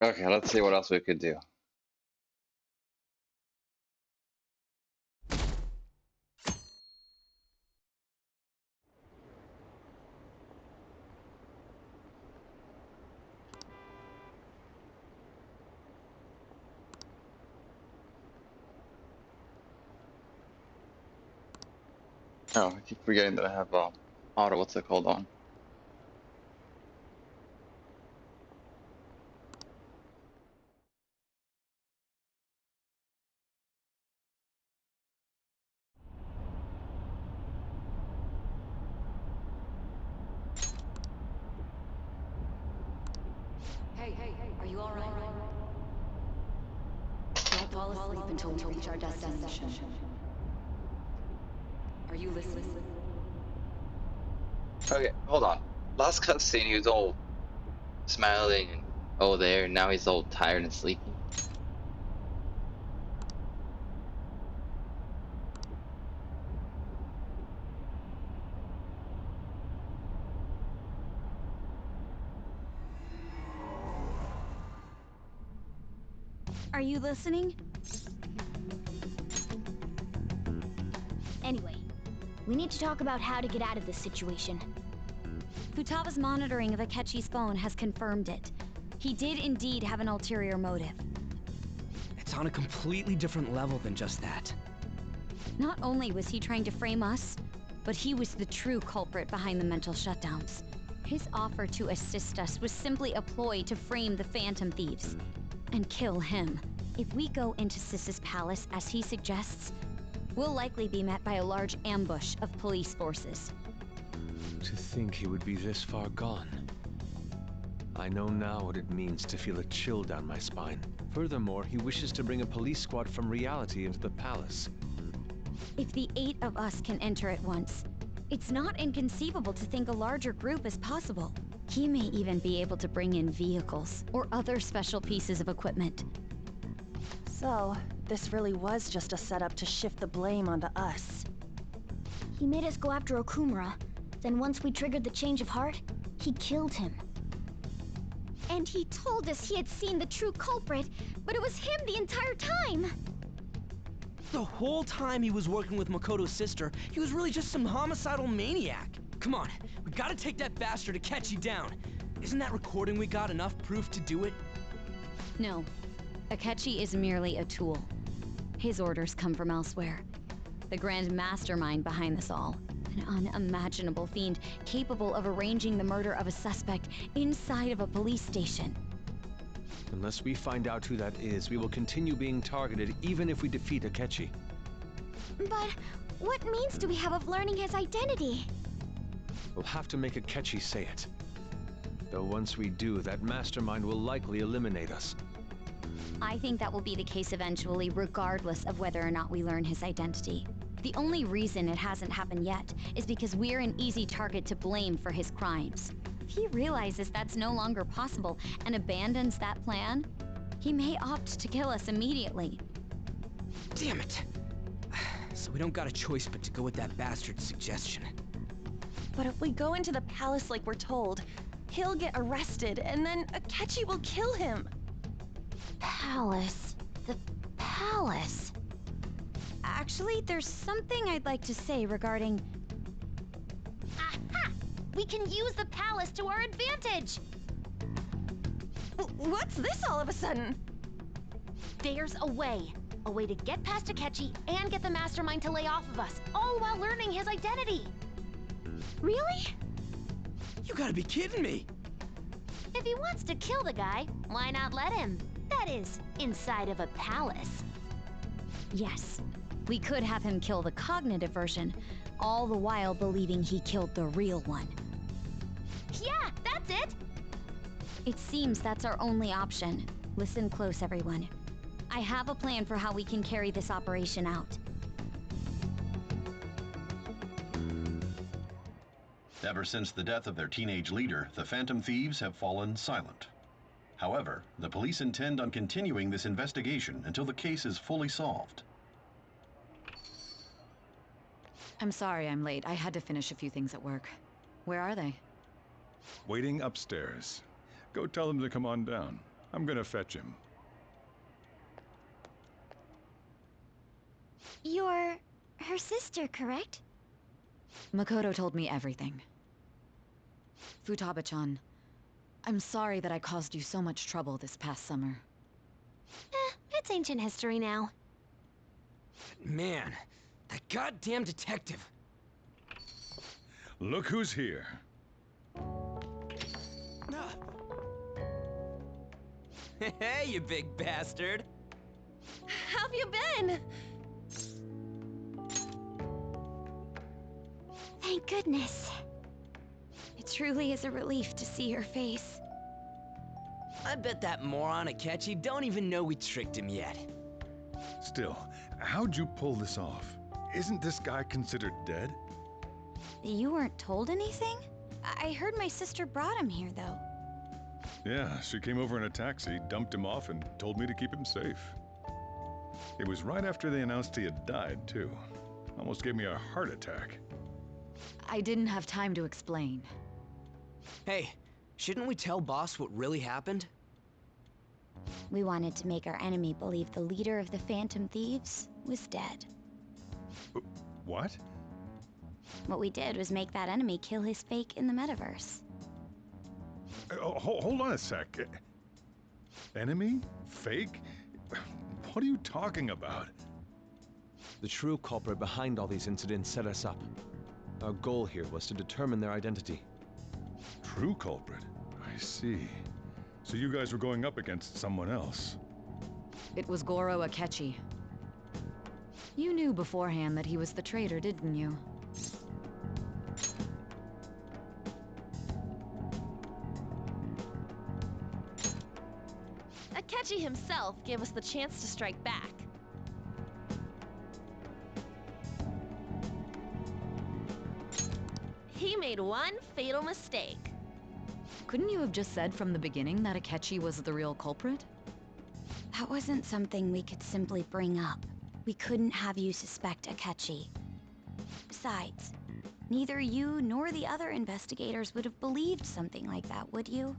Okay, let's see what else we could do. Oh, I keep forgetting that I have auto, what's it called on? Hey, are you alright? Don't fall asleep until we reach our destination. Are you listening? Okay, hold on. Last cutscene, he was all smiling and oh there, now he's all tired and sleepy. Are you listening? Anyway, we need to talk about how to get out of this situation. Futaba's monitoring of Akechi's phone has confirmed it. He did indeed have an ulterior motive. It's on a completely different level than just that. Not only was he trying to frame us, but he was the true culprit behind the mental shutdowns. His offer to assist us was simply a ploy to frame the Phantom Thieves and kill him. If we go into Sis's palace as he suggests, we'll likely be met by a large ambush of police forces. To think he would be this far gone. I know now what it means to feel a chill down my spine. Furthermore, he wishes to bring a police squad from reality into the palace. If the 8 of us can enter at once, it's not inconceivable to think a larger group is possible. He may even be able to bring in vehicles or other special pieces of equipment. So, this really was just a setup to shift the blame onto us. He made us go after Okumura. Then once we triggered the change of heart, he killed him. And he told us he had seen the true culprit, but it was him the entire time! The whole time he was working with Makoto's sister, he was really just some homicidal maniac. Come on, we gotta take that bastard Akechi down. Isn't that recording we got enough proof to do it? No. Akechi is merely a tool. His orders come from elsewhere. The grand mastermind behind this all. An unimaginable fiend capable of arranging the murder of a suspect inside of a police station. Unless we find out who that is, we will continue being targeted even if we defeat Akechi. But what means do we have of learning his identity? We'll have to make Akechi say it. Though once we do, that mastermind will likely eliminate us. I think that will be the case eventually, regardless of whether or not we learn his identity. The only reason it hasn't happened yet is because we're an easy target to blame for his crimes. If he realizes that's no longer possible and abandons that plan, he may opt to kill us immediately. Damn it! So we don't got a choice but to go with that bastard's suggestion. But if we go into the palace like we're told, he'll get arrested, and then Akechi will kill him. Palace. The palace. Actually, there's something I'd like to say regarding... Aha! We can use the palace to our advantage! What's this all of a sudden? There's a way. A way to get past Akechi and get the mastermind to lay off of us, all while learning his identity. Really? You gotta be kidding me! If he wants to kill the guy, why not let him? That is, inside of a palace. Yes, we could have him kill the cognitive version, all the while believing he killed the real one. Yeah, that's it! It seems that's our only option. Listen close, everyone. I have a plan for how we can carry this operation out. Ever since the death of their teenage leader, the Phantom Thieves have fallen silent. However, the police intend on continuing this investigation until the case is fully solved. I'm sorry I'm late. I had to finish a few things at work. Where are they? Waiting upstairs. Go tell them to come on down. I'm gonna fetch him. You're her sister, correct? Makoto told me everything. Futaba-chan, I'm sorry that I caused you so much trouble this past summer. It's ancient history now. Man, that goddamn detective. Look who's here. Hey, you big bastard. How have you been? Thank goodness. It truly is a relief to see your face. I bet that moron Akechi don't even know we tricked him yet. Still, how'd you pull this off? Isn't this guy considered dead? You weren't told anything? I heard my sister brought him here, though. Yeah, she came over in a taxi, dumped him off, and told me to keep him safe. It was right after they announced he had died, too. Almost gave me a heart attack. I didn't have time to explain. Hey, shouldn't we tell Boss what really happened? We wanted to make our enemy believe the leader of the Phantom Thieves was dead. What? What we did was make that enemy kill his fake in the metaverse. Hold on a sec. Enemy? Fake? What are you talking about? The true culprit behind all these incidents set us up. Our goal here was to determine their identity. True culprit? I see. So you guys were going up against someone else. It was Goro Akechi. You knew beforehand that he was the traitor, didn't you? Akechi himself gave us the chance to strike back. He made one fatal mistake. Couldn't you have just said from the beginning that Akechi was the real culprit? That wasn't something we could simply bring up. We couldn't have you suspect Akechi. Besides, neither you nor the other investigators would have believed something like that, would you?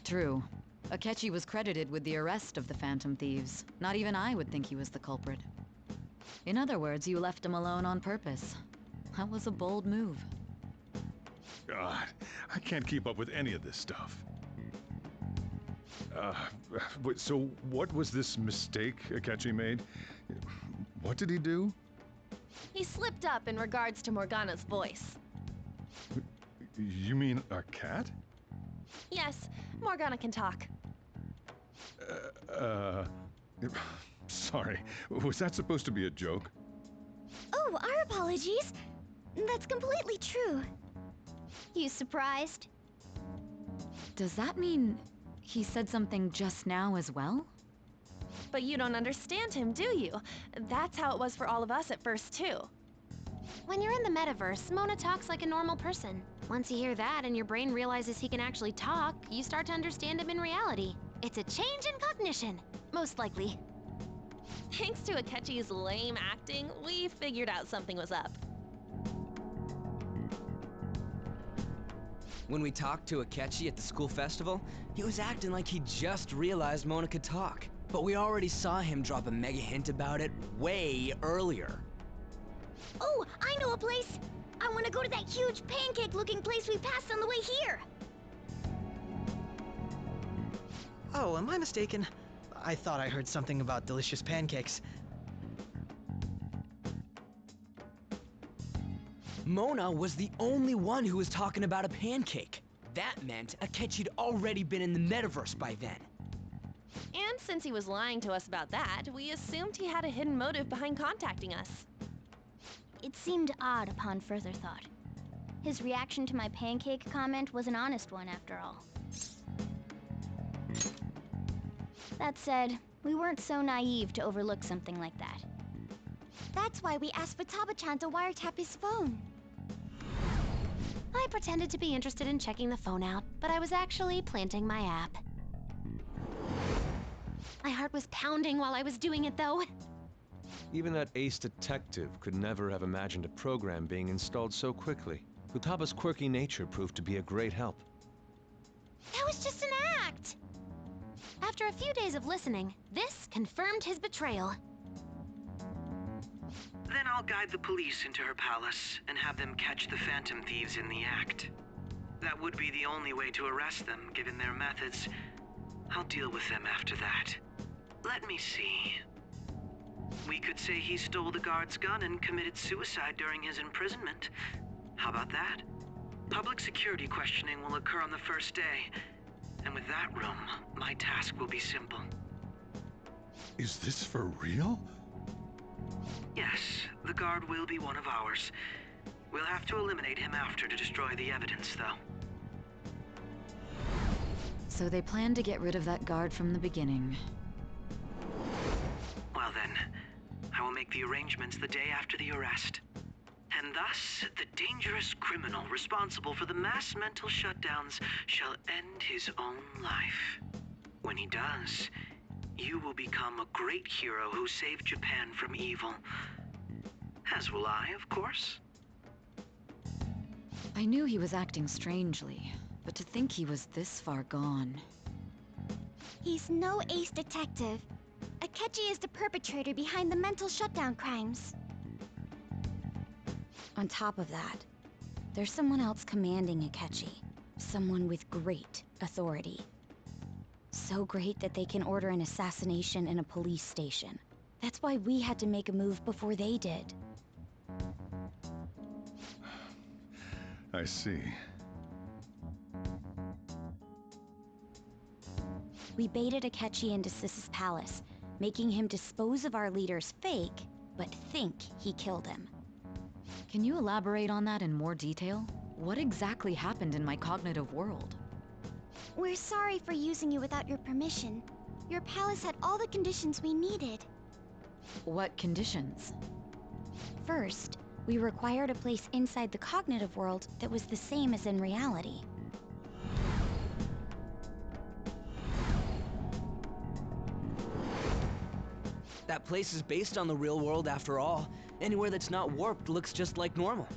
True. Akechi was credited with the arrest of the Phantom Thieves. Not even I would think he was the culprit. In other words, you left him alone on purpose. That was a bold move. God, I can't keep up with any of this stuff. So what was this mistake Akechi made? What did he do? He slipped up in regards to Morgana's voice. You mean a cat? Yes, Morgana can talk. Sorry. Was that supposed to be a joke? Oh, our apologies. That's completely true. You surprised? Does that mean he said something just now as well? But you don't understand him, do you? That's how it was for all of us at first, too. When you're in the metaverse, Mona talks like a normal person. Once you hear that and your brain realizes he can actually talk, you start to understand him in reality. It's a change in cognition, most likely. Thanks to Akechi's lame acting, we figured out something was up. When we talked to Akechi at the school festival, he was acting like he just realized Mona could talk. But we already saw him drop a mega hint about it way earlier. Oh, I know a place! I want to go to that huge pancake-looking place we passed on the way here! Oh, am I mistaken? I thought I heard something about delicious pancakes. Mona was the only one who was talking about a pancake. That meant Akechi'd already been in the metaverse by then. And since he was lying to us about that, we assumed he had a hidden motive behind contacting us. It seemed odd upon further thought. His reaction to my pancake comment was an honest one, after all. That said, we weren't so naive to overlook something like that. That's why we asked Futaba-chan to wiretap his phone. I pretended to be interested in checking the phone out, but I was actually planting my app. My heart was pounding while I was doing it, though. Even that ace detective could never have imagined a program being installed so quickly. Futaba's quirky nature proved to be a great help. That was just an act! After a few days of listening, this confirmed his betrayal. Then I'll guide the police into her palace and have them catch the Phantom Thieves in the act. That would be the only way to arrest them, given their methods. I'll deal with them after that. Let me see. We could say he stole the guard's gun and committed suicide during his imprisonment. How about that? Public security questioning will occur on the first day. And with that room, my task will be simple. Is this for real? Yes, the guard will be one of ours. We'll have to eliminate him after to destroy the evidence, though. So they planned to get rid of that guard from the beginning. Well then, I will make the arrangements the day after the arrest. And thus, the dangerous criminal responsible for the mass mental shutdowns shall end his own life. When he does, you will become a great hero who saved Japan from evil. As will I, of course. I knew he was acting strangely, but to think he was this far gone. He's no ace detective. Akechi is the perpetrator behind the mental shutdown crimes. On top of that, there's someone else commanding Akechi. Someone with great authority. So great that they can order an assassination in a police station. That's why we had to make a move before they did. I see. We baited Akechi into Sis's palace, making him dispose of our leader's fake, but think he killed him. Can you elaborate on that in more detail? What exactly happened in my cognitive world? We're sorry for using you without your permission. Your palace had all the conditions we needed. What conditions? First, we required a place inside the cognitive world that was the same as in reality. That place is based on the real world after all. Anywhere that's not warped looks just like normal.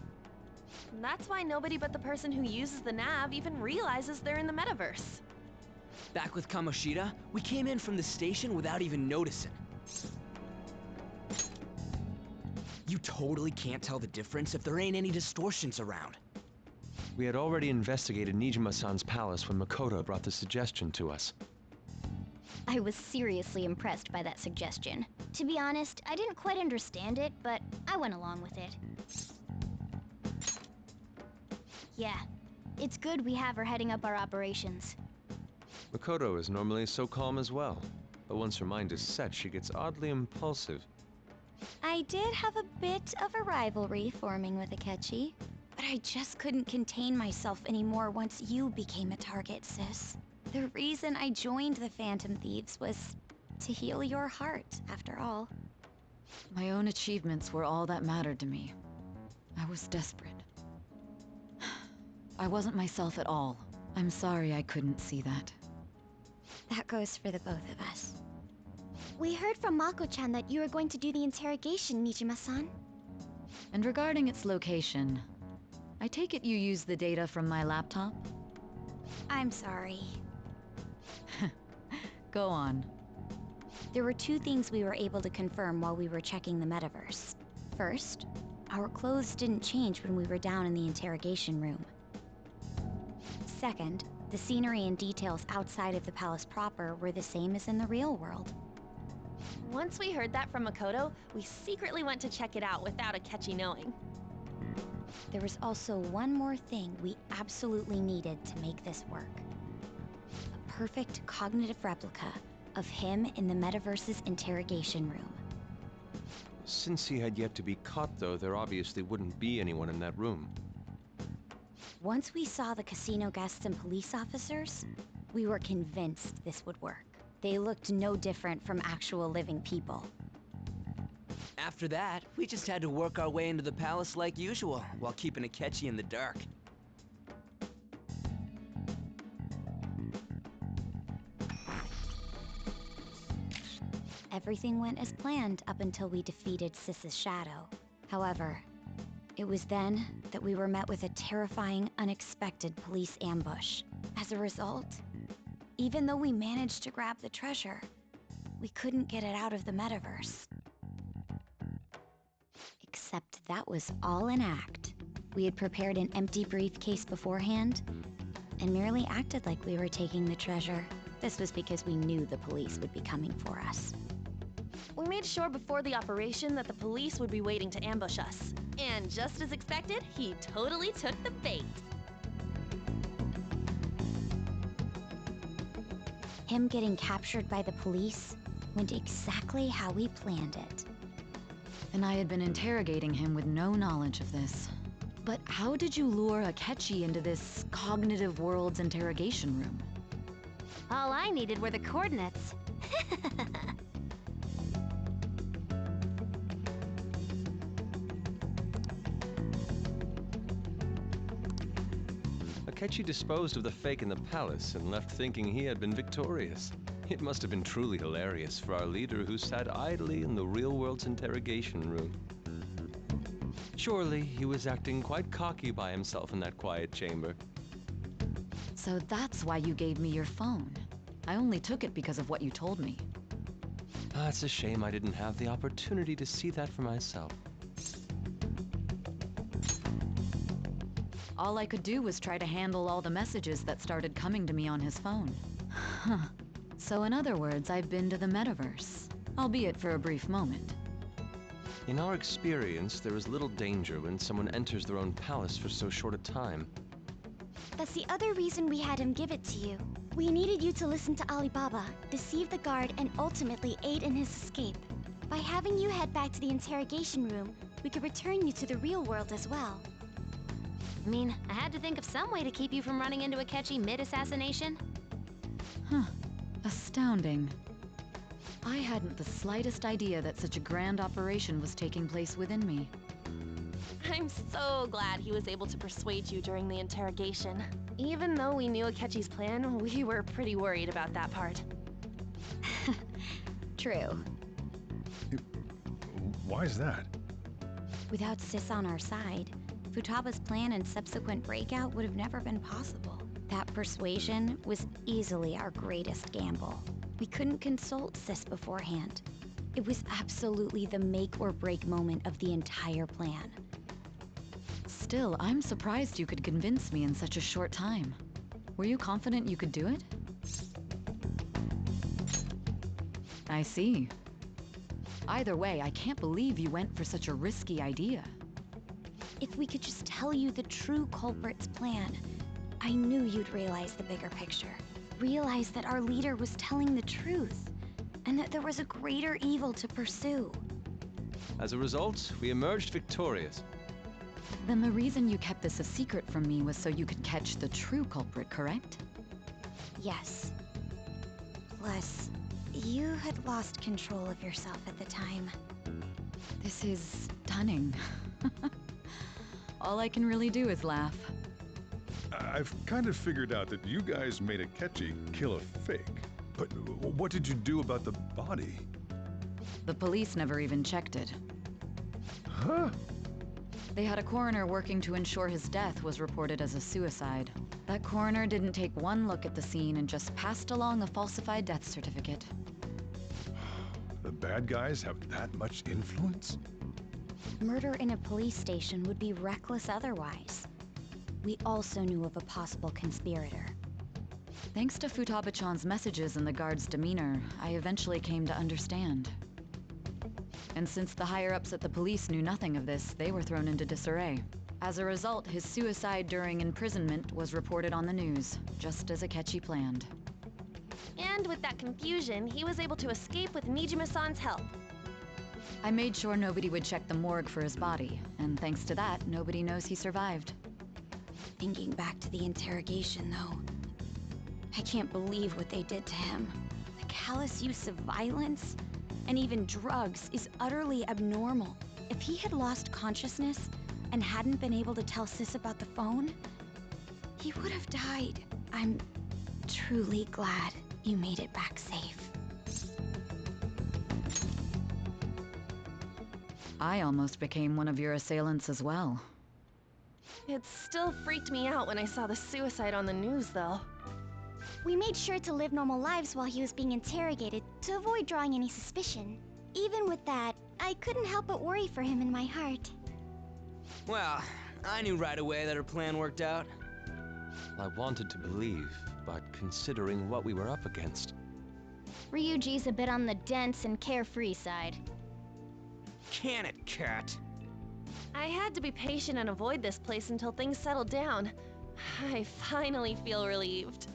That's why nobody but the person who uses the nav even realizes they're in the metaverse. Back with Kamoshida, we came in from the station without even noticing. You totally can't tell the difference if there ain't any distortions around. We had already investigated Nijima-san's palace when Makoto brought the suggestion to us. I was seriously impressed by that suggestion. To be honest, I didn't quite understand it, but I went along with it. Yeah, it's good we have her heading up our operations. Makoto is normally so calm as well, but once her mind is set, she gets oddly impulsive. I did have a bit of a rivalry forming with Akechi, but I just couldn't contain myself anymore once you became a target, sis. The reason I joined the Phantom Thieves was to heal your heart, after all. My own achievements were all that mattered to me. I was desperate. I wasn't myself at all. I'm sorry I couldn't see that. That goes for the both of us. We heard from Mako-chan that you were going to do the interrogation, Nijima-san. And regarding its location, I take it you used the data from my laptop? I'm sorry. Go on. There were two things we were able to confirm while we were checking the metaverse. First, our clothes didn't change when we were down in the interrogation room. Second, the scenery and details outside of the palace proper were the same as in the real world. Once we heard that from Makoto, we secretly went to check it out without Akechi knowing. There was also one more thing we absolutely needed to make this work. A perfect cognitive replica of him in the metaverse's interrogation room. Since he had yet to be caught, though, there obviously wouldn't be anyone in that room. Once we saw the casino guests and police officers, we were convinced this would work. They looked no different from actual living people. After that, we just had to work our way into the palace like usual, while keeping Akechi in the dark. Everything went as planned up until we defeated Sis's shadow. However, it was then that we were met with a terrifying, unexpected police ambush. As a result, Even though we managed to grab the treasure, we couldn't get it out of the metaverse. Except that was all an act. We had prepared an empty briefcase beforehand and merely acted like we were taking the treasure. This was because we knew the police would be coming for us. We made sure before the operation that the police would be waiting to ambush us. And just as expected, he totally took the bait. Him getting captured by the police went exactly how we planned it. And I had been interrogating him with no knowledge of this. But how did you lure Akechi into this cognitive world's interrogation room? All I needed were the coordinates. Akechi disposed of the fake in the palace and left thinking he had been victorious. It must have been truly hilarious for our leader who sat idly in the real world's interrogation room. Surely he was acting quite cocky by himself in that quiet chamber. So that's why you gave me your phone. I only took it because of what you told me. It's a shame I didn't have the opportunity to see that for myself. All I could do was try to handle all the messages that started coming to me on his phone. Huh. So in other words, I've been to the metaverse, albeit for a brief moment. In our experience, there is little danger when someone enters their own palace for so short a time. That's the other reason we had him give it to you. We needed you to listen to Alibaba, deceive the guard, and ultimately aid in his escape. By having you head back to the interrogation room, we could return you to the real world as well. I mean, I had to think of some way to keep you from running into Akechi mid-assassination. Huh. Astounding. I hadn't the slightest idea that such a grand operation was taking place within me. I'm so glad he was able to persuade you during the interrogation. Even though we knew Akechi's plan, we were pretty worried about that part. True. Why is that? Without Sis on our side, Futaba's plan and subsequent breakout would have never been possible. That persuasion was easily our greatest gamble. We couldn't consult Sis beforehand. It was absolutely the make or break moment of the entire plan. Still, I'm surprised you could convince me in such a short time. Were you confident you could do it? I see. Either way, I can't believe you went for such a risky idea. If we could just tell you the true culprit's plan, I knew you'd realize the bigger picture. Realize that our leader was telling the truth, and that there was a greater evil to pursue. As a result, we emerged victorious. Then the reason you kept this a secret from me was so you could catch the true culprit, correct? Yes. Plus, you had lost control of yourself at the time. This is stunning. All I can really do is laugh. I've kind of figured out that you guys made Akechi kill a fake. But what did you do about the body? The police never even checked it. Huh? They had a coroner working to ensure his death was reported as a suicide. That coroner didn't take one look at the scene and just passed along a falsified death certificate. The bad guys have that much influence? Murder in a police station would be reckless otherwise. We also knew of a possible conspirator. Thanks to Futaba-chan's messages and the guard's demeanor, I eventually came to understand. And since the higher-ups at the police knew nothing of this, they were thrown into disarray. As a result, his suicide during imprisonment was reported on the news, just as Akechi planned. And with that confusion, he was able to escape with Nijima-san's help. I made sure nobody would check the morgue for his body, and thanks to that, nobody knows he survived. Thinking back to the interrogation, though, I can't believe what they did to him. The callous use of violence, and even drugs, is utterly abnormal. If he had lost consciousness and hadn't been able to tell Sis about the phone, he would have died. I'm truly glad you made it back safe. I almost became one of your assailants as well. It still freaked me out when I saw the suicide on the news, though. We made sure to live normal lives while he was being interrogated to avoid drawing any suspicion. Even with that, I couldn't help but worry for him in my heart. Well, I knew right away that her plan worked out. I wanted to believe, but considering what we were up against. Ryuji's a bit on the dense and carefree side. Can it, Cat? I had to be patient and avoid this place until things settled down. I finally feel relieved.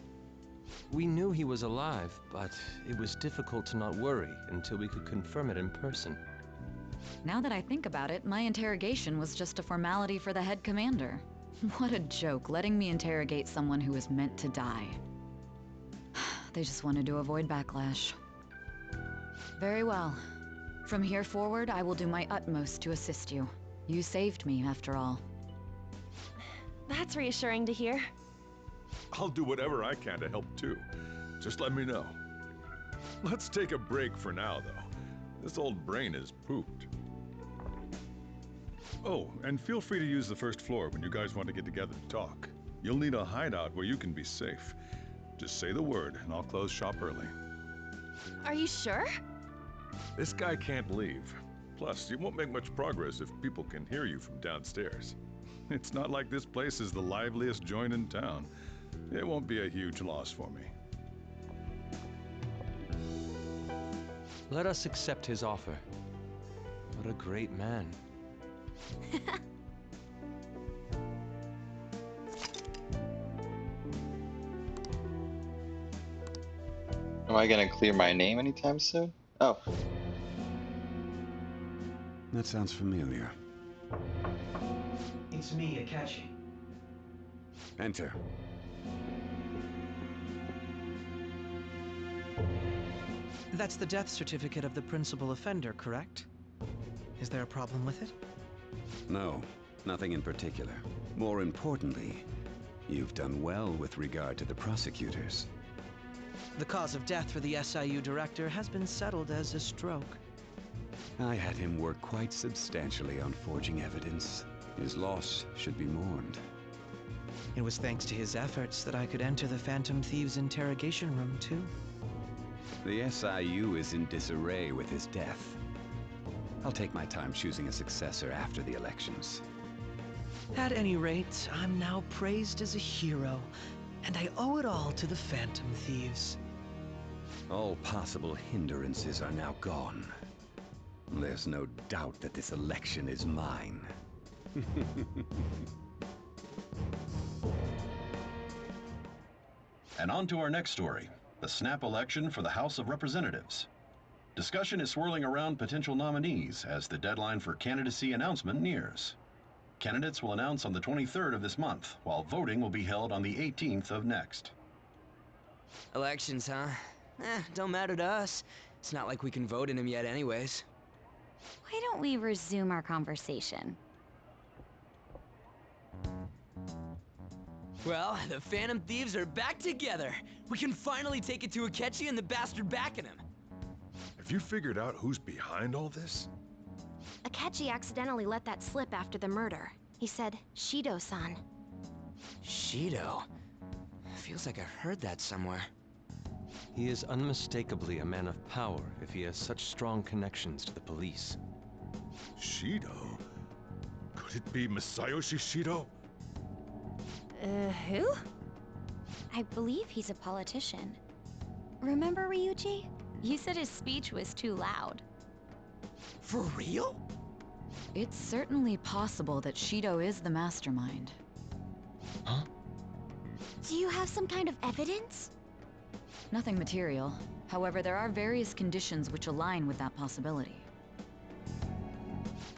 We knew he was alive, but it was difficult to not worry until we could confirm it in person. Now that I think about it, my interrogation was just a formality for the head commander. What a joke, letting me interrogate someone who was meant to die. They just wanted to avoid backlash. Very well. From here forward, I will do my utmost to assist you. You saved me, after all. That's reassuring to hear. I'll do whatever I can to help too. Just let me know. Let's take a break for now, though. This old brain is pooped. Oh, and feel free to use the first floor when you guys want to get together to talk. You'll need a hideout where you can be safe. Just say the word, and I'll close shop early. Are you sure? This guy can't leave. Plus, you won't make much progress if people can hear you from downstairs. It's not like this place is the liveliest joint in town. It won't be a huge loss for me. Let us accept his offer. What a great man. Am I gonna clear my name anytime soon? Oh. That sounds familiar. It's me, Akechi. Enter. That's the death certificate of the principal offender, correct? Is there a problem with it? No, nothing in particular. More importantly, you've done well with regard to the prosecutors. The cause of death for the SIU director has been settled as a stroke. I had him work quite substantially on forging evidence. His loss should be mourned. It was thanks to his efforts that I could enter the Phantom Thieves' interrogation room, too. The SIU is in disarray with his death. I'll take my time choosing a successor after the elections. At any rate, I'm now praised as a hero, and I owe it all to the Phantom Thieves. All possible hindrances are now gone. There's no doubt that this election is mine. And on to our next story, the snap election for the House of Representatives. Discussion is swirling around potential nominees as the deadline for candidacy announcement nears. Candidates will announce on the 23rd of this month, while voting will be held on the 18th of next. Elections, huh? Don't matter to us. It's not like we can vote in them yet anyways. Why don't we resume our conversation? Well, the Phantom Thieves are back together. We can finally take it to Akechi and the bastard backing him. Have you figured out who's behind all this? Akechi accidentally let that slip after the murder. He said, Shido-san. Shido? Feels like I've heard that somewhere. He is unmistakably a man of power if he has such strong connections to the police. Shido? Could it be Masayoshi Shido? Who? I believe he's a politician. Remember, Ryuji? You said his speech was too loud. For real? It's certainly possible that Shido is the mastermind. Huh? Do you have some kind of evidence? Nothing material. However, there are various conditions which align with that possibility.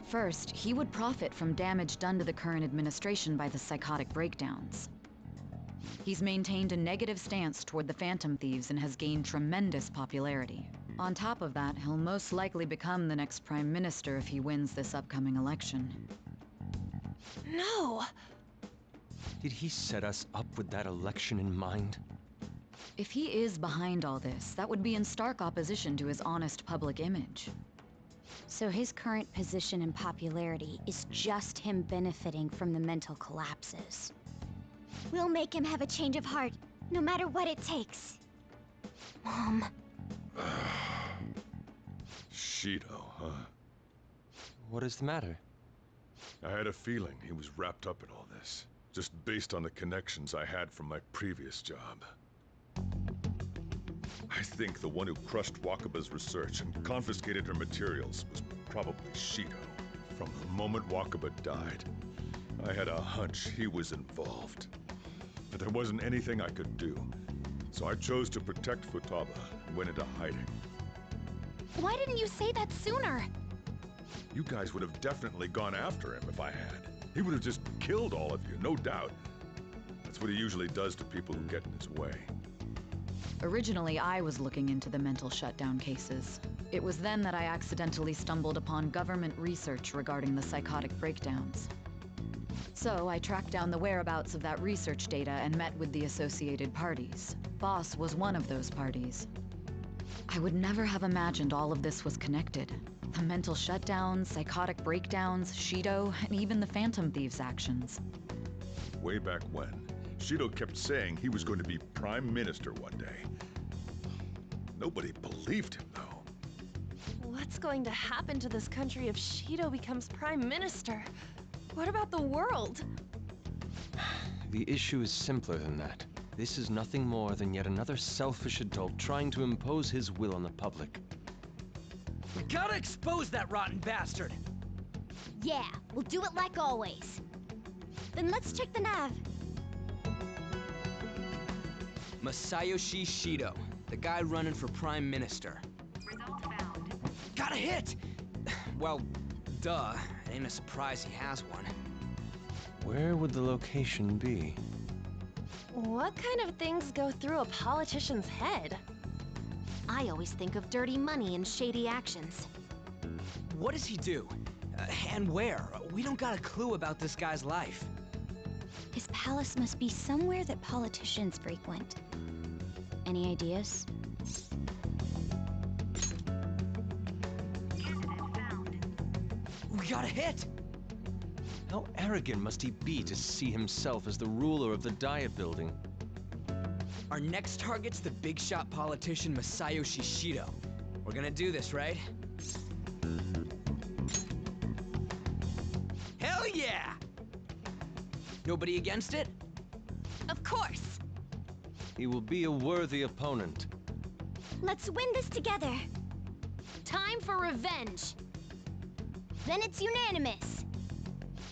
First, he would profit from damage done to the current administration by the psychotic breakdowns. He's maintained a negative stance toward the Phantom Thieves and has gained tremendous popularity. On top of that, he'll most likely become the next Prime Minister if he wins this upcoming election. No! Did he set us up with that election in mind? If he is behind all this, that would be in stark opposition to his honest public image. So his current position and popularity is just him benefiting from the mental collapses. We'll make him have a change of heart. No matter what it takes. Mom. Shido, huh? What is the matter? I had a feeling he was wrapped up in all this, just based on the connections I had from my previous job. I think the one who crushed Wakaba's research and confiscated her materials was probably Shido. From the moment Wakaba died, I had a hunch he was involved. But there wasn't anything I could do, so I chose to protect Futaba and went into hiding. Why didn't you say that sooner? You guys would have definitely gone after him if I had. He would have just killed all of you, no doubt. That's what he usually does to people who get in his way. Originally, I was looking into the mental shutdown cases. It was then that I accidentally stumbled upon government research regarding the psychotic breakdowns. So I tracked down the whereabouts of that research data and met with the associated parties. Boss was one of those parties. I would never have imagined all of this was connected. The mental shutdowns, psychotic breakdowns, Shido, and even the Phantom Thieves' actions. Way back when, Shido kept saying he was going to be Prime Minister one day. Nobody believed him, though. What's going to happen to this country if Shido becomes Prime Minister? What about the world? The issue is simpler than that. This is nothing more than yet another selfish adult trying to impose his will on the public. We gotta expose that rotten bastard! Yeah, we'll do it like always. Then let's check the nav. Masayoshi Shido, the guy running for Prime Minister. Results found. Got a hit! Well, duh. It ain't a surprise he has one. Where would the location be? What kind of things go through a politician's head? I always think of dirty money and shady actions. What does he do? And where? We don't got a clue about this guy's life. His palace must be somewhere that politicians frequent. Any ideas? We got a hit! How arrogant must he be to see himself as the ruler of the Diet Building? Our next target's the big shot politician Masayoshi Shido. We're gonna do this, right? Hell yeah! Nobody against it? Of course! He will be a worthy opponent. Let's win this together. Time for revenge. Then it's unanimous.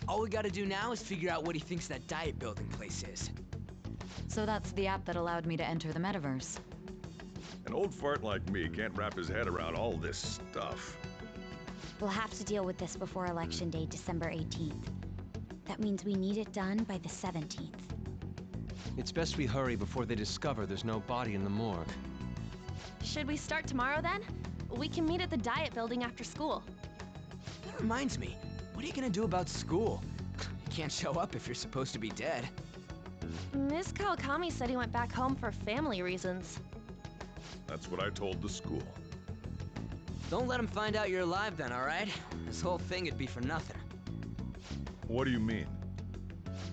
All we gotta do now is figure out what he thinks that Diet Building place is. So that's the app that allowed me to enter the metaverse. An old fart like me can't wrap his head around all this stuff. We'll have to deal with this before Election Day, December 18th. That means we need it done by the 17th. It's best we hurry before they discover there's no body in the morgue. Should we start tomorrow then? We can meet at the Diet Building after school. That reminds me, what are you gonna do about school? You can't show up if you're supposed to be dead. Miss Kawakami said he went back home for family reasons. That's what I told the school. Don't let him find out you're alive then, alright? This whole thing would be for nothing. What do you mean?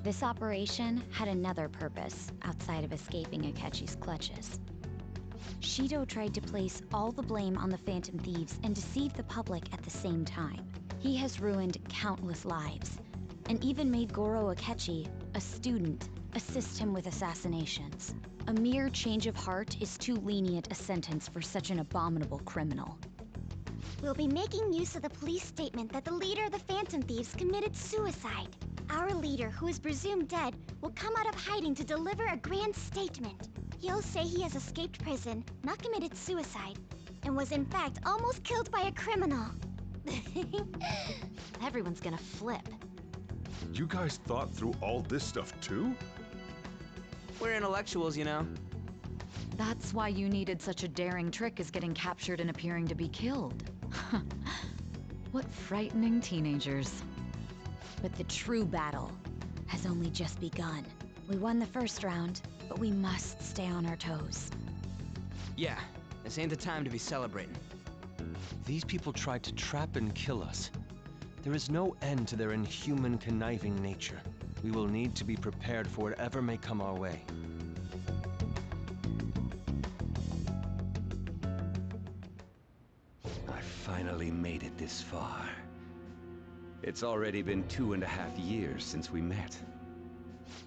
This operation had another purpose outside of escaping Akechi's clutches. Shido tried to place all the blame on the Phantom Thieves and deceive the public at the same time. He has ruined countless lives, and even made Goro Akechi, a student, assist him with assassinations. A mere change of heart is too lenient a sentence for such an abominable criminal. We'll be making use of the police statement that the leader of the Phantom Thieves committed suicide. Our leader, who is presumed dead, will come out of hiding to deliver a grand statement. He'll say he has escaped prison, not committed suicide, and was in fact almost killed by a criminal. Everyone's gonna flip. You guys thought through all this stuff too? We're intellectuals, you know. That's why you needed such a daring trick as getting captured and appearing to be killed. What frightening teenagers. But the true battle has only just begun. We won the first round, but we must stay on our toes. Yeah, this ain't the time to be celebrating. These people tried to trap and kill us. There is no end to their inhuman, conniving nature. We will need to be prepared for whatever may come our way. finally made it this far. It's already been 2.5 years since we met.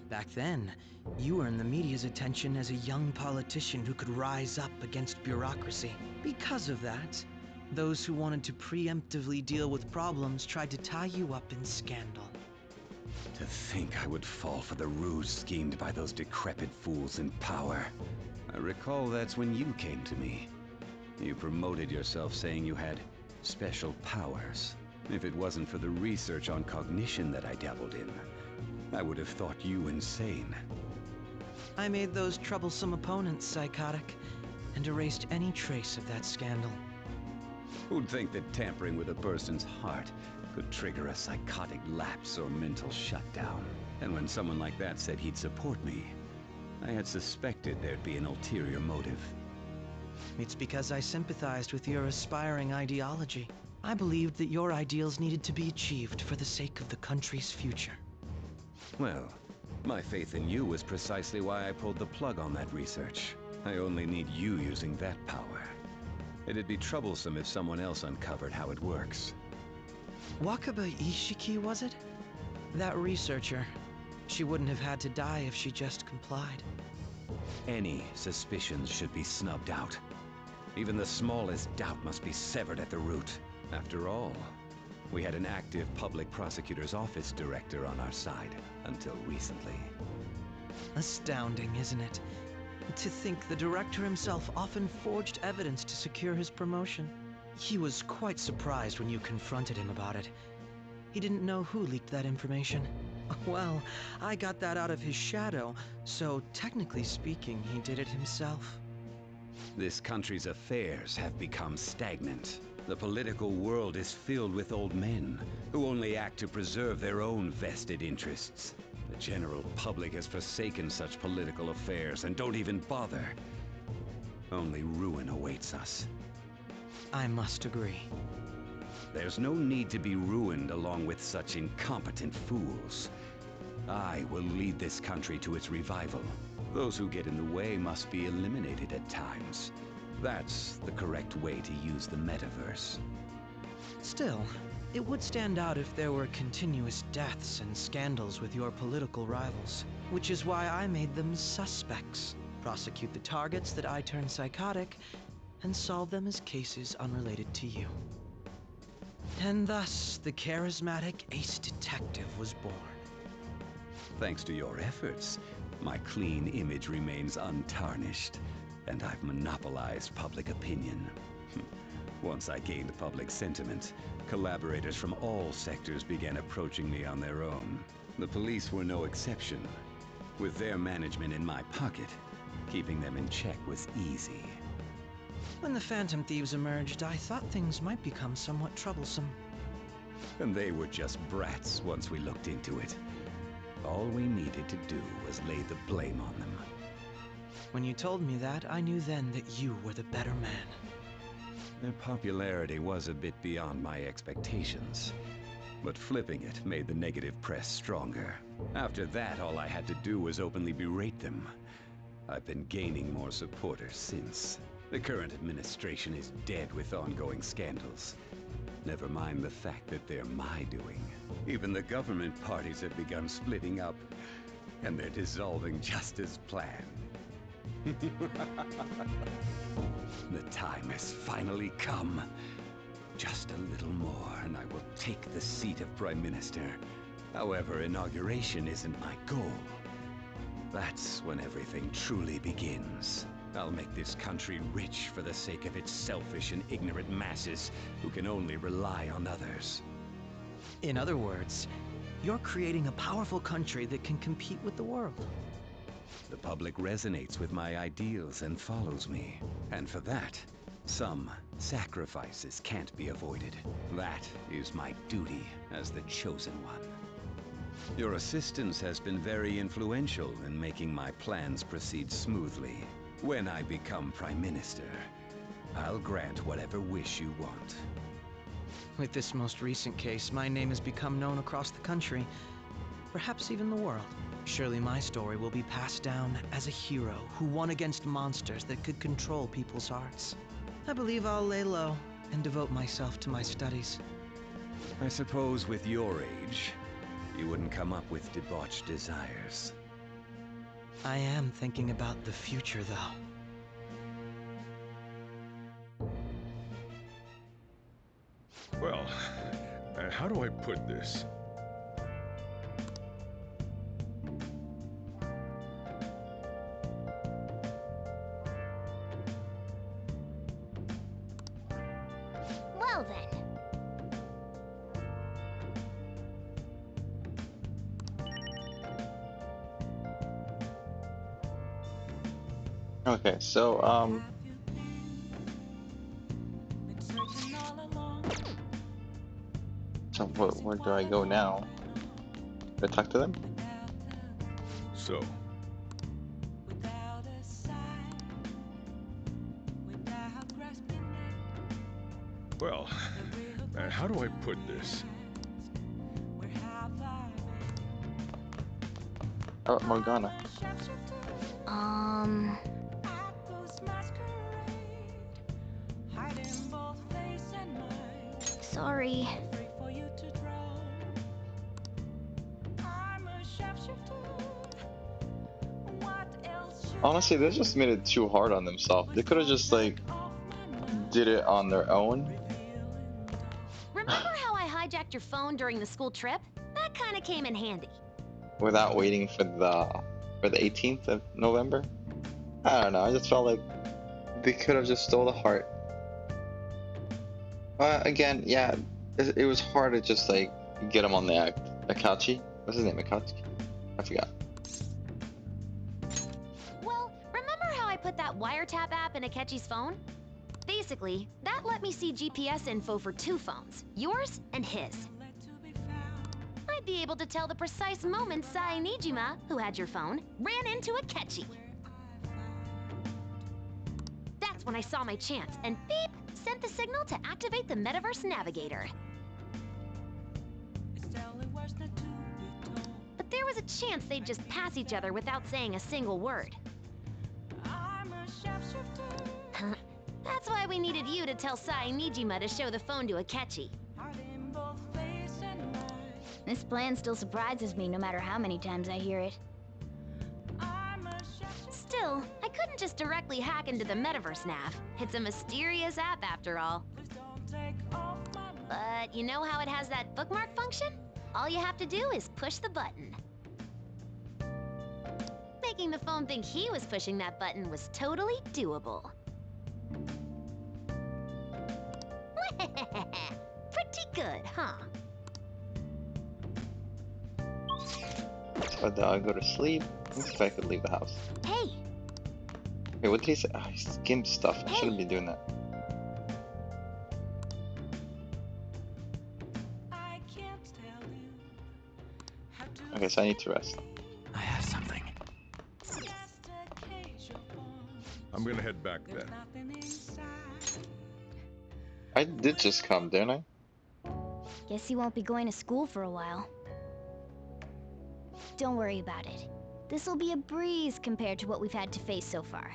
Back then, you earned the media's attention as a young politician who could rise up against bureaucracy. Because of that, those who wanted to preemptively deal with problems tried to tie you up in scandal. To think I would fall for the ruse schemed by those decrepit fools in power. I recall that's when you came to me. You promoted yourself saying you had special powers. If it wasn't for the research on cognition that I dabbled in, I would have thought you insane. I made those troublesome opponents psychotic, and erased any trace of that scandal. Who'd think that tampering with a person's heart could trigger a psychotic lapse or mental shutdown? And when someone like that said he'd support me, I had suspected there'd be an ulterior motive. It's because I sympathized with your aspiring ideology. I believed that your ideals needed to be achieved for the sake of the country's future. Well, my faith in you was precisely why I pulled the plug on that research. I only need you using that power. It'd be troublesome if someone else uncovered how it works. Wakaba Ishiki, was it? That researcher. She wouldn't have had to die if she just complied. Any suspicions should be snubbed out. Even the smallest doubt must be severed at the root. After all, we had an active public prosecutor's office director on our side, until recently. Astounding, isn't it? To think the director himself often forged evidence to secure his promotion. He was quite surprised when you confronted him about it. He didn't know who leaked that information. Well, I got that out of his shadow, so technically speaking, he did it himself. This country's affairs have become stagnant. The political world is filled with old men who only act to preserve their own vested interests. The general public has forsaken such political affairs and don't even bother. Only ruin awaits us. I must agree. There's no need to be ruined along with such incompetent fools. I will lead this country to its revival. Those who get in the way must be eliminated at times. That's the correct way to use the metaverse. Still, it would stand out if there were continuous deaths and scandals with your political rivals, which is why I made them suspects. Prosecute the targets that I turn psychotic, and solve them as cases unrelated to you. And thus, the charismatic ace detective was born. Thanks to your efforts, my clean image remains untarnished, and I've monopolized public opinion. Once I gained public sentiment, collaborators from all sectors began approaching me on their own. The police were no exception. With their management in my pocket, keeping them in check was easy. When the Phantom Thieves emerged, I thought things might become somewhat troublesome. And they were just brats once we looked into it. All we needed to do was lay the blame on them. When you told me that, I knew then that you were the better man. Their popularity was a bit beyond my expectations, but flipping it made the negative press stronger. After that, all I had to do was openly berate them. I've been gaining more supporters since. The current administration is dead with ongoing scandals. Never mind the fact that they're my doing. Even the government parties have begun splitting up, and they're dissolving just as planned. The time has finally come. Just a little more, and I will take the seat of Prime Minister. However, inauguration isn't my goal. That's when everything truly begins. I'll make this country rich for the sake of its selfish and ignorant masses who can only rely on others. In other words, you're creating a powerful country that can compete with the world. The public resonates with my ideals and follows me. And for that, some sacrifices can't be avoided. That is my duty as the Chosen One. Your assistance has been very influential in making my plans proceed smoothly. When I become Prime Minister, I'll grant whatever wish you want. With this most recent case, my name has become known across the country, perhaps even the world. Surely my story will be passed down as a hero who won against monsters that could control people's hearts. I believe I'll lay low and devote myself to my studies. I suppose with your age, you wouldn't come up with debauched desires. I am thinking about the future, though. Well, how do I put this? Well then. Okay, so so where do I go now? Do I talk to them? So, well, how do I put this? Oh, Morgana. Sorry. Honestly, they just made it too hard on themselves. They could have just like did it on their own. Remember how I hijacked your phone during the school trip? That kind of came in handy. Without waiting for the 18th of November. I don't know. I just felt like they could have just stole the heart. Again, yeah, it was hard to just like get him on the act. Akachi, what's his name? Akachi? I forgot. Well, remember how I put that wiretap app in Akechi's phone? Basically, that let me see GPS info for two phones, yours and his. I'd be able to tell the precise moment Sai Nijima, who had your phone, ran into Akechi. That's when I saw my chance, and beep, sent the signal to activate the Metaverse Navigator. But there was a chance they'd just pass each other without saying a single word. That's why we needed you to tell Sai Nijima to show the phone to Akechi. This plan still surprises me no matter how many times I hear it. Still, I couldn't just directly hack into the Metaverse Nav. It's a mysterious app after all. But you know how it has that bookmark function? All you have to do is push the button. Making the phone think he was pushing that button was totally doable. Pretty good, huh? But I go to sleep. Let's see if I could leave the house. Hey! Wait, what did he say? Oh, he skimmed stuff. I shouldn't be doing that. Okay, so I need to rest. I have something. I'm gonna head back then. I did just come, didn't I? Guess he won't be going to school for a while. Don't worry about it. This'll be a breeze compared to what we've had to face so far.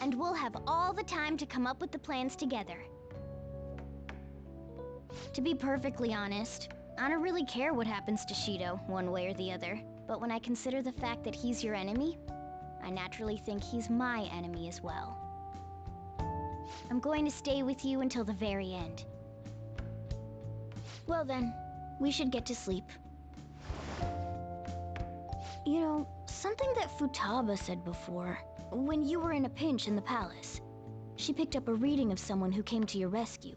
And we'll have all the time to come up with the plans together. To be perfectly honest, I don't really care what happens to Shido, one way or the other. But when I consider the fact that he's your enemy, I naturally think he's my enemy as well. I'm going to stay with you until the very end. Well then, we should get to sleep. You know, something that Futaba said before, when you were in a pinch in the palace, she picked up a reading of someone who came to your rescue.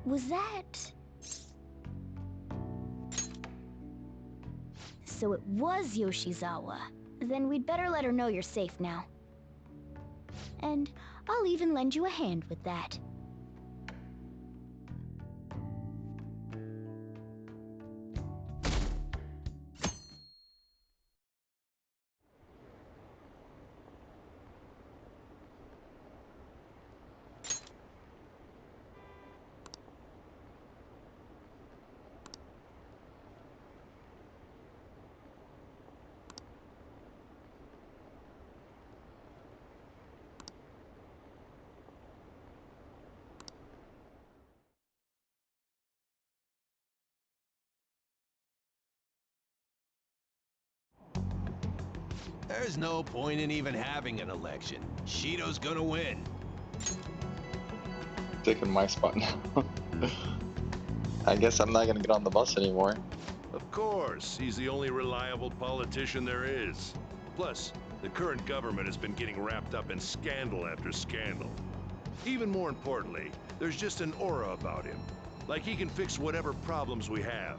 Was that... So it was Yoshizawa. Then we'd better let her know you're safe now. And I'll even lend you a hand with that. There's no point in even having an election. Shido's gonna win. Taking my spot now. I guess I'm not gonna get on the bus anymore. Of course, he's the only reliable politician there is. Plus, the current government has been getting wrapped up in scandal after scandal. Even more importantly, there's just an aura about him. Like he can fix whatever problems we have.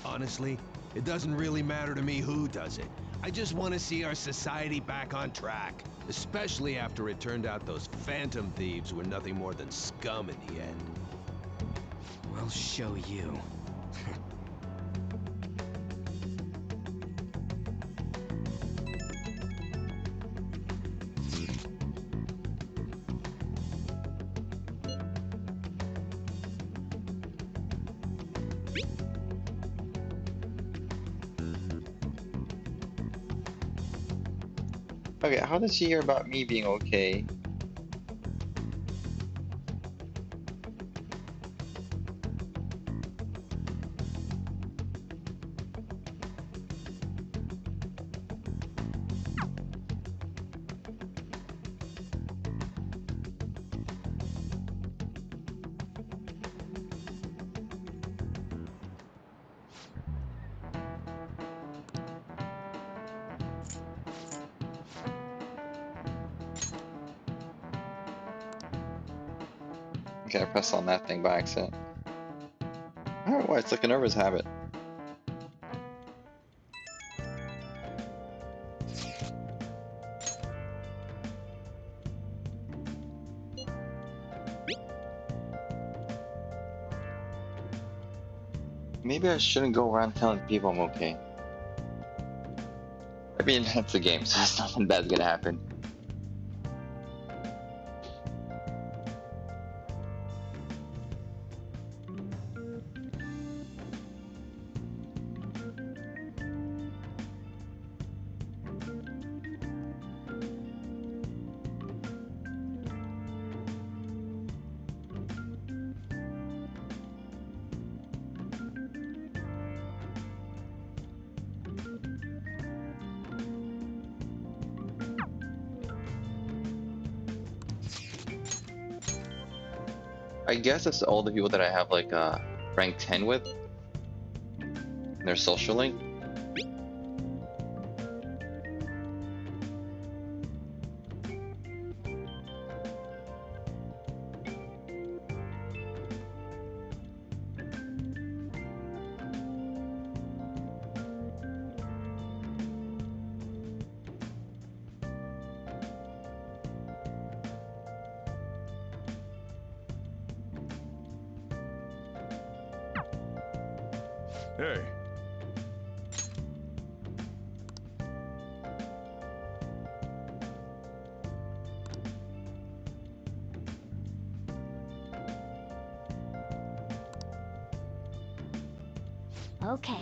Honestly, it doesn't really matter to me who does it. I just want to see our society back on track. Especially after it turned out those Phantom Thieves were nothing more than scum in the end. We'll show you. Okay, how did she hear about me being okay? Okay, I pressed on that thing by accident. I don't know why, it's like a nervous habit. Maybe I shouldn't go around telling people I'm okay. I mean, it's a game, so there's nothing bad's gonna happen. I guess it's all the people that I have like rank 10 with. Their social link. Hey. Okay.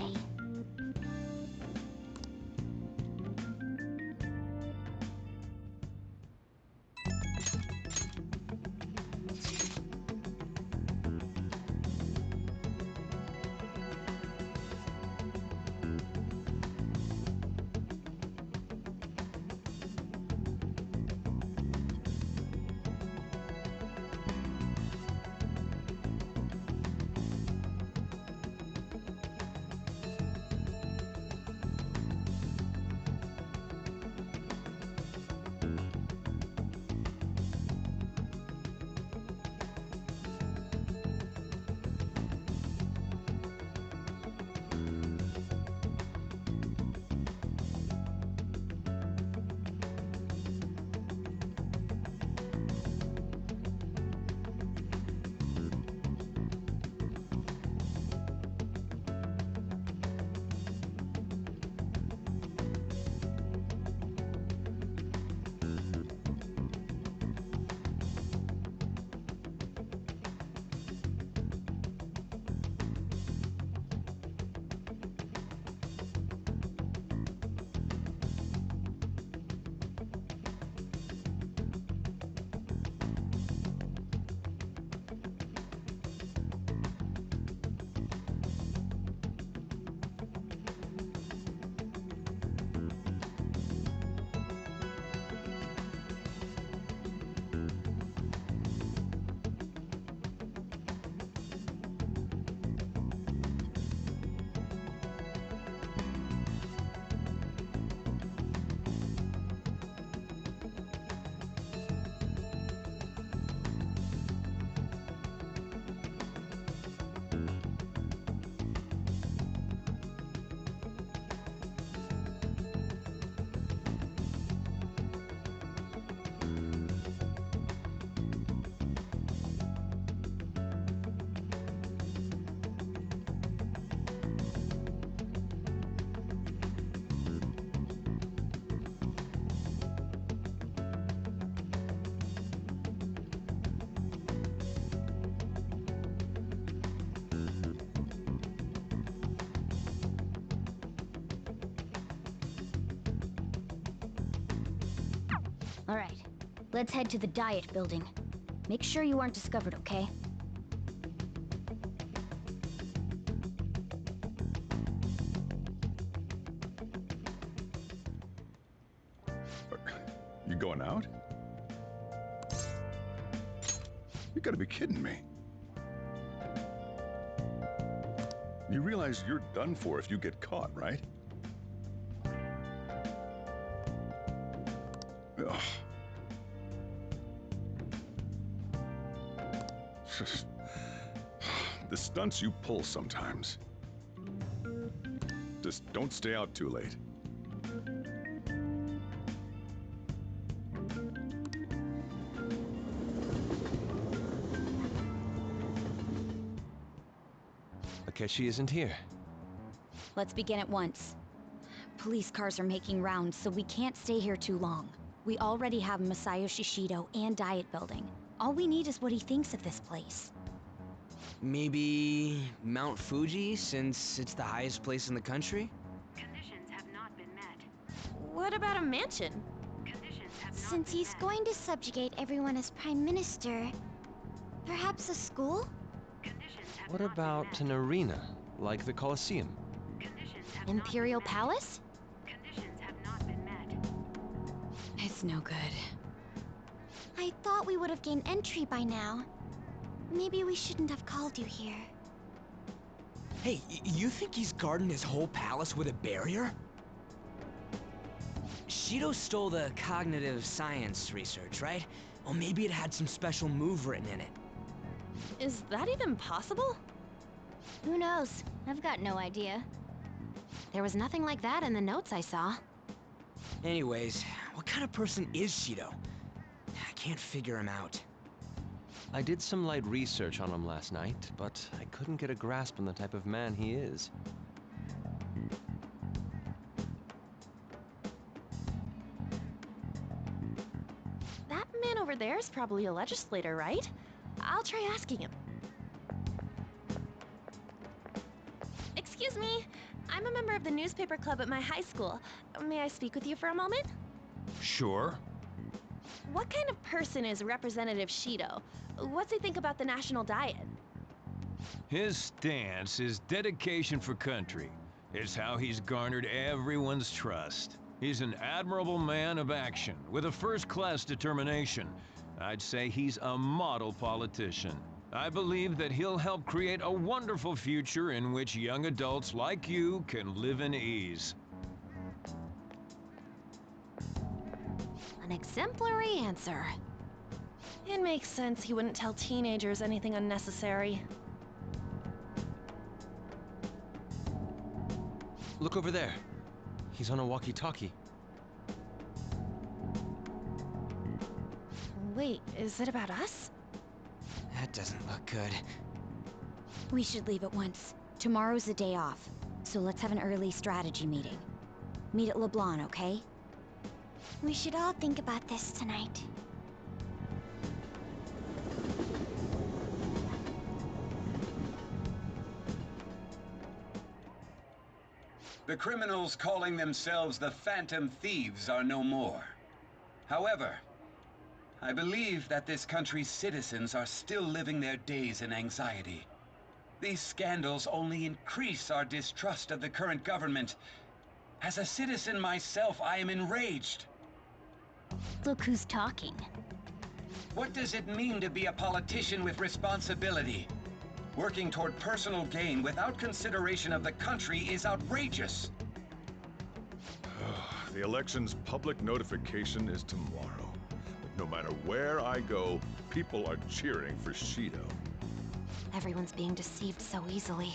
Alright, let's head to the Diet Building. Make sure you aren't discovered, okay? You going out? You gotta be kidding me. You realize you're done for if you get caught, right? Ugh. The stunts you pull sometimes. Just don't stay out too late. Akechi isn't here. Let's begin at once. Police cars are making rounds, so we can't stay here too long. We already have Masayoshi Shido and Diet Building. All we need is what he thinks of this place. Maybe Mount Fuji, since it's the highest place in the country? Conditions have not been met. What about a mansion? Since he's going to subjugate everyone as Prime Minister, perhaps a school? What about an arena, like the Colosseum? Imperial Palace? It's no good. I thought we would have gained entry by now. Maybe we shouldn't have called you here. Hey, you think he's guarding his whole palace with a barrier? Shido stole the cognitive science research, right? Well, maybe it had some special move written in it. Is that even possible? Who knows? I've got no idea. There was nothing like that in the notes I saw. Anyways, what kind of person is Shido? I can't figure him out. I did some light research on him last night, but I couldn't get a grasp on the type of man he is. That man over there is probably a legislator, right? I'll try asking him. Excuse me, I'm a member of the newspaper club at my high school. May I speak with you for a moment? Sure. What kind of person is Representative Shido? What's he think about the national diet? His stance is dedication for country. It's how he's garnered everyone's trust. He's an admirable man of action, with a first-class determination. I'd say he's a model politician. I believe that he'll help create a wonderful future in which young adults like you can live in ease. An exemplary answer. It makes sense he wouldn't tell teenagers anything unnecessary. Look over there. He's on a walkie-talkie. Wait, is it about us? That doesn't look good. We should leave at once. Tomorrow's the day off, so let's have an early strategy meeting. Meet at LeBlanc, okay? We should all think about this tonight. The criminals calling themselves the Phantom Thieves are no more. However, I believe that this country's citizens are still living their days in anxiety. These scandals only increase our distrust of the current government. As a citizen myself, I am enraged. Look who's talking. What does it mean to be a politician with responsibility? Working toward personal gain without consideration of the country is outrageous. The election's public notification is tomorrow. But no matter where I go, people are cheering for Shido. Everyone's being deceived so easily.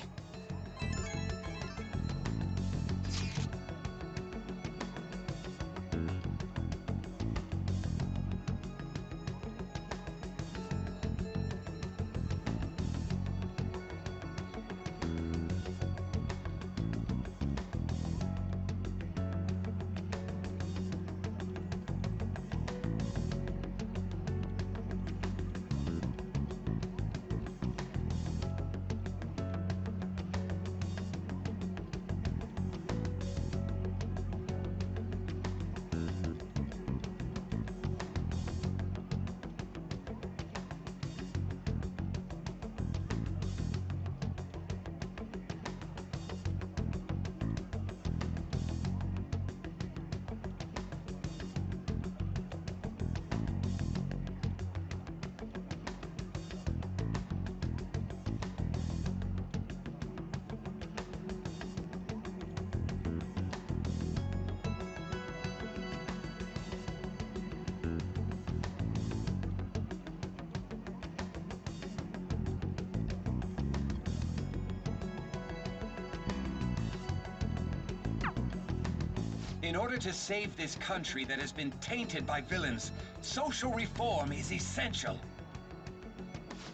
In order to save this country that has been tainted by villains, social reform is essential.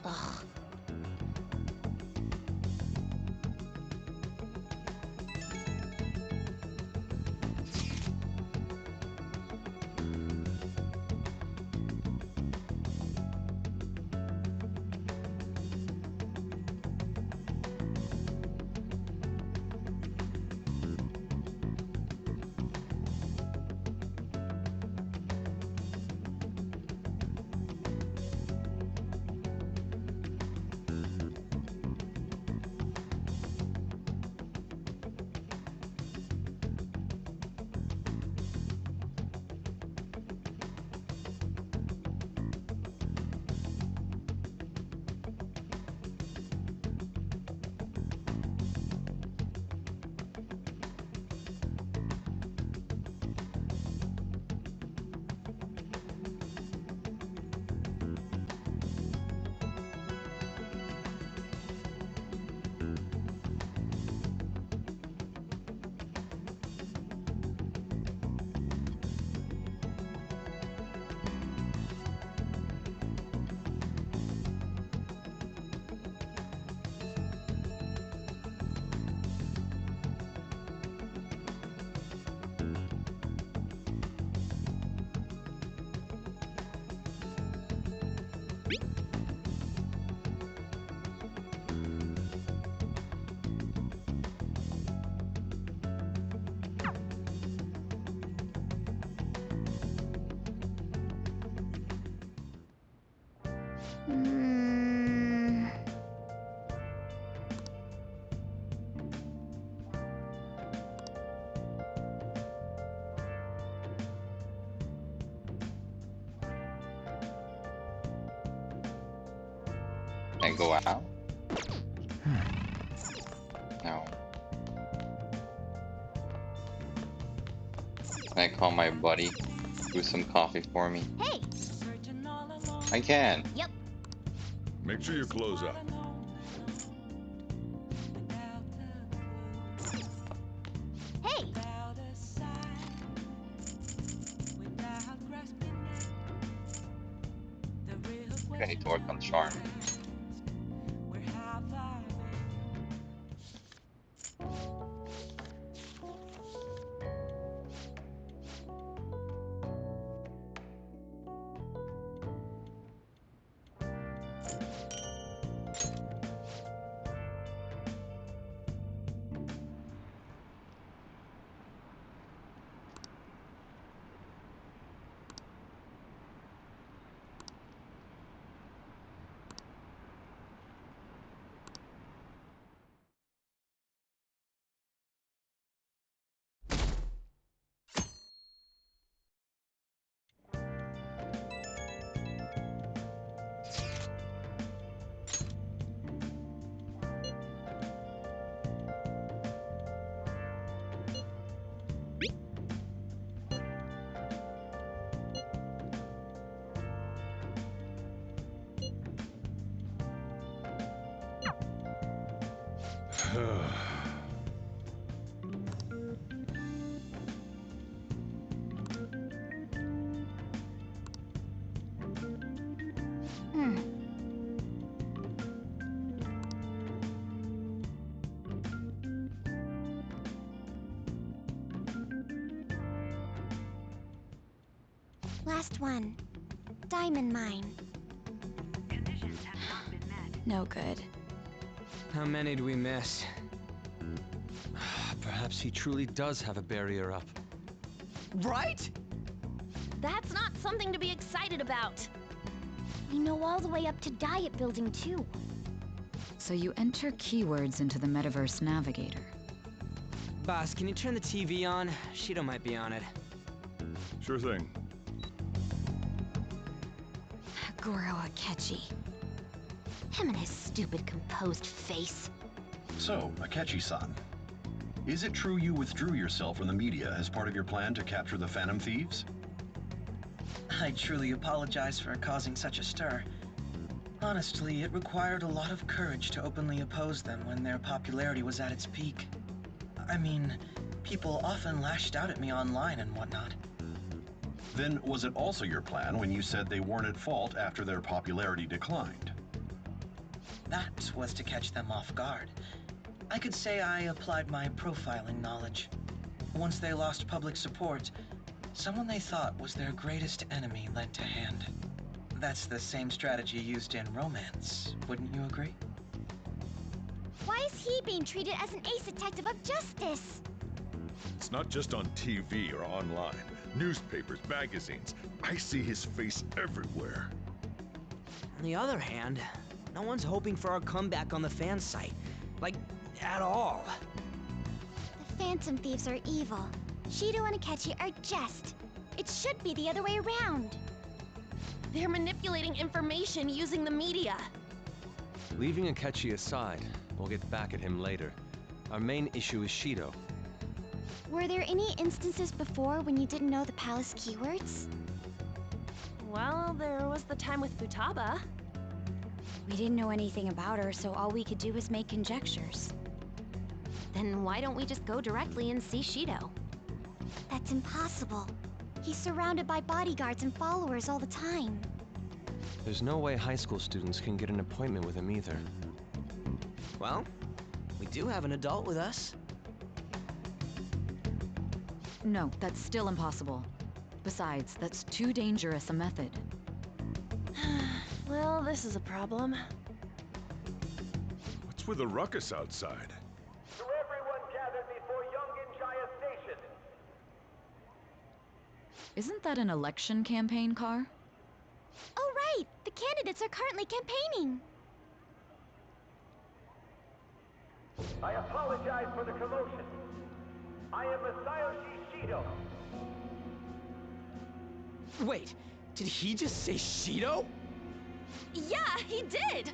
Ugh. Can I go out? No. Can I call my buddy? Do some coffee for me? Hey! I can. Yep. Make sure you close up. Hey! I need to work on charm. Last one. Diamond mine. No good. How many do we miss? Perhaps he truly does have a barrier up. Right? That's not something to be excited about. We know all the way up to Diet Building, too. So you enter keywords into the Metaverse Navigator. Boss, can you turn the TV on? Shido might be on it. Sure thing. Goro Akechi. Him and his stupid composed face. So, Akechi-san, is it true you withdrew yourself from the media as part of your plan to capture the Phantom Thieves? I truly apologize for causing such a stir. Honestly, it required a lot of courage to openly oppose them when their popularity was at its peak. I mean, People often lashed out at me online and whatnot. Then was it also your plan when you said they weren't at fault after their popularity declined? That was to catch them off guard. I could say I applied my profiling knowledge. Once they lost public support, someone they thought was their greatest enemy lent a hand. That's the same strategy used in romance, wouldn't you agree? Why is he being treated as an ace detective of justice? It's not just on TV or online. Newspapers, magazines. I see his face everywhere. On the other hand, no one's hoping for our comeback on the fan site. Like, at all. The Phantom Thieves are evil. Shido and Akechi are just. It should be the other way around. They're manipulating information using the media. Leaving Akechi aside, we'll get back at him later. Our main issue is Shido. Were there any instances before when you didn't know the palace keywords? Well, there was the time with Futaba. We didn't know anything about her, so all we could do was make conjectures. Then why don't we just go directly and see Shido? That's impossible. He's surrounded by bodyguards and followers all the time. There's no way high school students can get an appointment with him either. Well, we do have an adult with us. No, that's still impossible. Besides, that's too dangerous a method. Well, this is a problem. What's with the ruckus outside? To everyone gathered before Yongin Jaya Station. Isn't that an election campaign car? Oh right! The candidates are currently campaigning! I apologize for the commotion. I am Masayoshi Shido. Wait, did he just say Shido? Yeah, he did!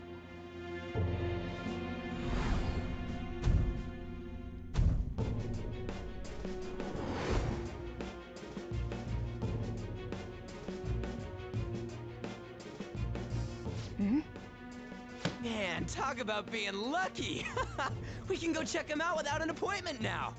Man, talk about being lucky! We can go check him out without an appointment now!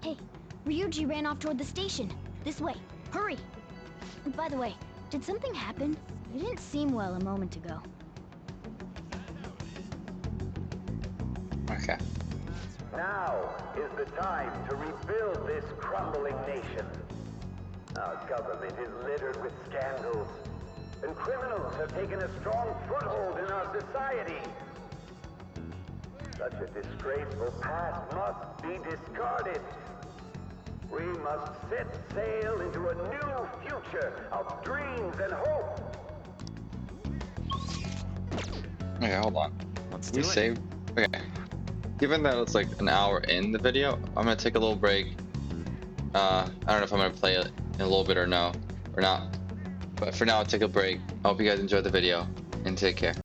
Hey, Ryuji ran off toward the station. This way. Hurry! By the way, did something happen? You didn't seem well a moment ago. Okay. Now is the time to rebuild this crumbling nation. Our government is littered with scandals, and criminals have taken a strong foothold in our society. Such a disgraceful past must be discarded. We must set sail into a new future of dreams and hope. Okay, hold on. Let's We do it. saved. Okay. Given that it's like an hour in the video, I'm gonna take a little break. I don't know if I'm gonna play it in a little bit or not. But for now, I'll take a break. I hope you guys enjoyed the video and take care.